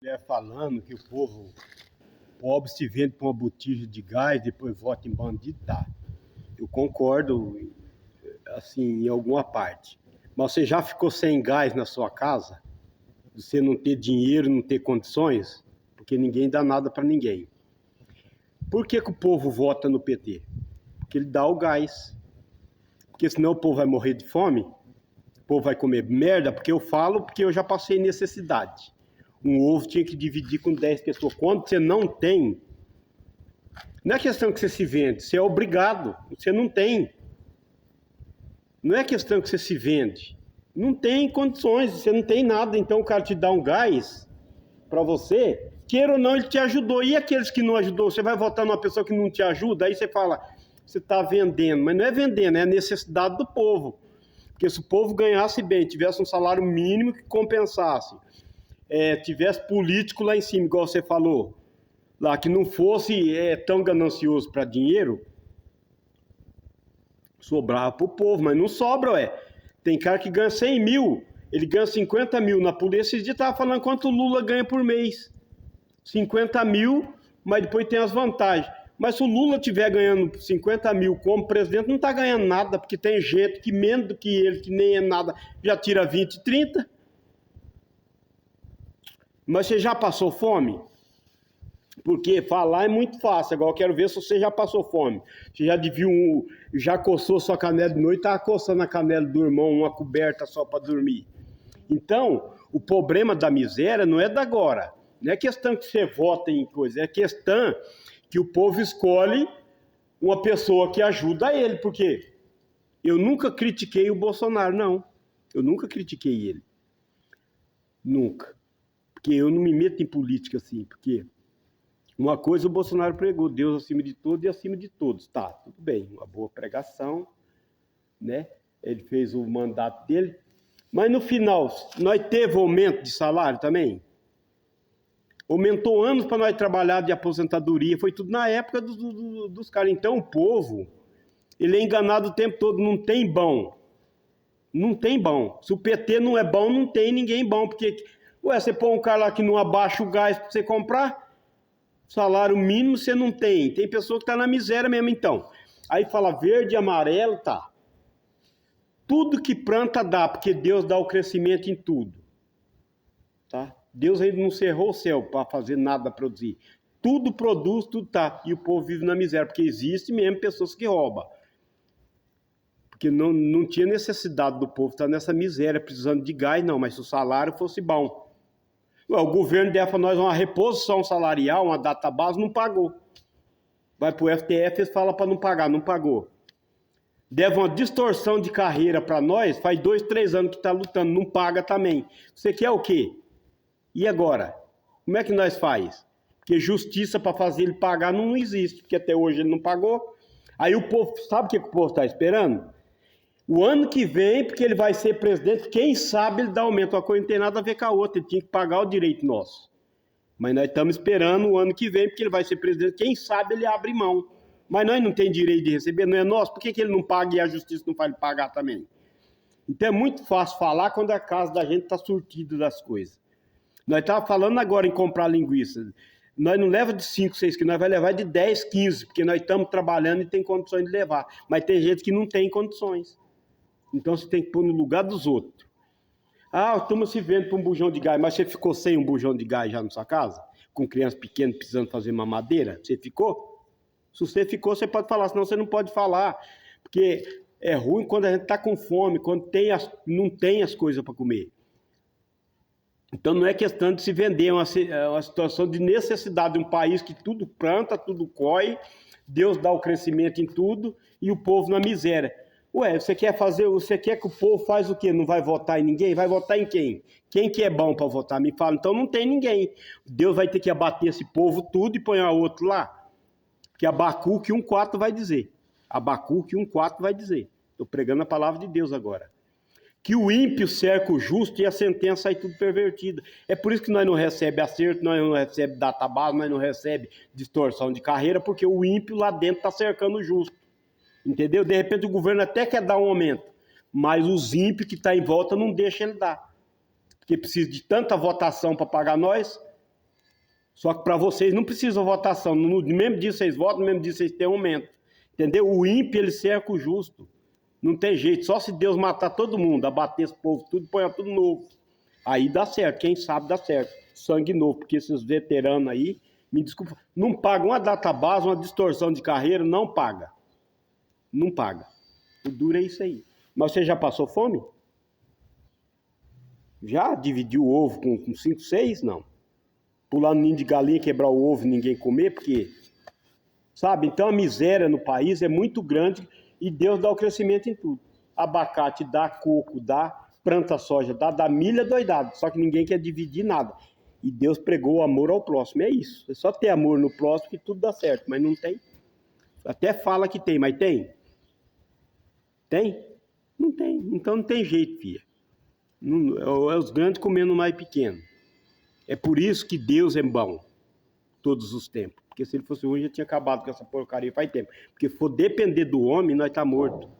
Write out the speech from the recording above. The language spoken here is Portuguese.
Mulher falando que o povo pobre se vende por uma botija de gás, depois vota em bandido, tá. Eu concordo, assim, em alguma parte. Mas você já ficou sem gás na sua casa? Você não ter dinheiro, não ter condições? Porque ninguém dá nada para ninguém. Por que o povo vota no PT? Porque ele dá o gás. Porque senão o povo vai morrer de fome, o povo vai comer merda, porque eu falo, porque eu já passei necessidade. Um ovo tinha que dividir com 10 pessoas. Quando você não tem, não é questão que você se vende, você é obrigado, você não tem. Não é questão que você se vende. Não tem condições, você não tem nada, então o cara te dá um gás para você, queira ou não, ele te ajudou. E aqueles que não ajudou, você vai votar numa pessoa que não te ajuda, aí você fala, você está vendendo. Mas não é vendendo, é a necessidade do povo. Porque se o povo ganhasse bem, tivesse um salário mínimo que compensasse, tivesse político lá em cima, igual você falou, lá que não fosse tão ganancioso para dinheiro, sobrava para o povo, mas não sobra, Tem cara que ganha 100 mil, ele ganha 50 mil na polícia. Esses dias estava falando quanto o Lula ganha por mês. 50 mil, mas depois tem as vantagens. Mas se o Lula estiver ganhando 50 mil como presidente, não está ganhando nada, porque tem gente que menos do que ele, que nem é nada, já tira 20, 30. Mas você já passou fome? Porque falar é muito fácil. Agora eu quero ver se você já passou fome. Você já coçou sua canela de noite, estava coçando a canela do irmão, uma coberta só para dormir. Então, o problema da miséria não é da agora. Não é questão que você vota em coisa, é questão que o povo escolhe uma pessoa que ajuda ele. Porque eu nunca critiquei o Bolsonaro, não. Eu nunca critiquei ele. Nunca. Porque eu não me meto em política assim, porque uma coisa o Bolsonaro pregou, Deus acima de tudo e acima de todos. Tá, tudo bem, uma boa pregação, né? Ele fez o mandato dele. Mas no final, nós teve aumento de salário também? Aumentou anos para nós trabalhar de aposentadoria, foi tudo na época dos caras. Então o povo, ele é enganado o tempo todo, não tem bom. Não tem bom. Se o PT não é bom, não tem ninguém bom, porque, você põe um cara lá que não abaixa o gás para você comprar, salário mínimo você não tem. Tem pessoa que está na miséria mesmo, então. Aí fala verde e amarelo, tá. Tudo que planta dá, porque Deus dá o crescimento em tudo. Tá? Deus ainda não cerrou o céu para fazer nada produzir. Tudo produz, tudo tá. E o povo vive na miséria, porque existe mesmo pessoas que roubam. Porque não tinha necessidade do povo estar nessa miséria, precisando de gás, não. Mas se o salário fosse bom. O governo der para nós uma reposição salarial, uma database, não pagou. Vai para o STF, eles falam para não pagar, não pagou. Deve uma distorção de carreira para nós, faz 2, 3 anos que está lutando, não paga também. Você quer o quê? E agora? Como é que nós faz? Porque justiça para fazer ele pagar não existe, porque até hoje ele não pagou. Aí o povo, sabe o que o povo está esperando? O ano que vem, porque ele vai ser presidente, quem sabe ele dá aumento. Uma coisa não tem nada a ver com a outra, ele tinha que pagar o direito nosso. Mas nós estamos esperando o ano que vem, porque ele vai ser presidente, quem sabe ele abre mão. Mas nós não temos direito de receber, não é nosso, por que ele não paga e a justiça não faz ele pagar também? Então é muito fácil falar quando a casa da gente está surtida das coisas. Nós estávamos falando agora em comprar linguiça. Nós não leva de 5, 6 quilos, nós vai levar de 10, 15, porque nós estamos trabalhando e tem condições de levar. Mas tem gente que não tem condições. Então você tem que pôr no lugar dos outros. Ah, estamos se vendo para um bujão de gás, mas você ficou sem um bujão de gás já na sua casa? Com criança pequena precisando fazer mamadeira? Você ficou? Se você ficou, você pode falar, senão você não pode falar. Porque é ruim quando a gente está com fome, quando não tem as coisas para comer. Então não é questão de se vender, é uma situação de necessidade de um país que tudo planta, tudo colhe, Deus dá o crescimento em tudo e o povo na miséria. Você quer que o povo faz o quê? Não vai votar em ninguém? Vai votar em quem? Quem que é bom para votar? Me fala, então não tem ninguém. Deus vai ter que abater esse povo tudo e pôr outro lá. Que Abacuque 1,4 vai dizer. Abacuque 1,4 vai dizer. Estou pregando a palavra de Deus agora. Que o ímpio cerca o justo e a sentença sai tudo pervertida. É por isso que nós não recebemos acerto, nós não recebemos database, nós não recebemos distorção de carreira, porque o ímpio lá dentro está cercando o justo. Entendeu? De repente o governo até quer dar um aumento, mas os ímpios que estão em volta não deixam ele dar. Porque precisa de tanta votação para pagar nós, Só que para vocês não precisa votação. No mesmo dia vocês votam, no mesmo dia vocês têm aumento. Entendeu? O ímpio, ele cerca o justo. Não tem jeito. Só se Deus matar todo mundo, abater esse povo, tudo, põe tudo novo. Aí dá certo. Quem sabe dá certo. Sangue novo. Porque esses veteranos aí, me desculpa, não pagam uma database, uma distorção de carreira, não paga. Não paga. O duro é isso aí. Mas você já passou fome? Já dividiu o ovo com 5, 6? Não. Pular no ninho de galinha, quebrar o ovo e ninguém comer, porque... Sabe? Então a miséria no país é muito grande e Deus dá o crescimento em tudo. Abacate dá, coco dá, planta soja dá milha doidado. Só que ninguém quer dividir nada. E Deus pregou o amor ao próximo. É isso. É só ter amor no próximo que tudo dá certo. Mas não tem. Até fala que tem, mas tem? Tem? Não tem. Então não tem jeito, filha. Não, é os grandes comendo o mais pequeno. É por isso que Deus é bom. Todos os tempos. Porque se ele fosse ruim, já tinha acabado com essa porcaria faz tempo. Porque se for depender do homem, nós tá morto.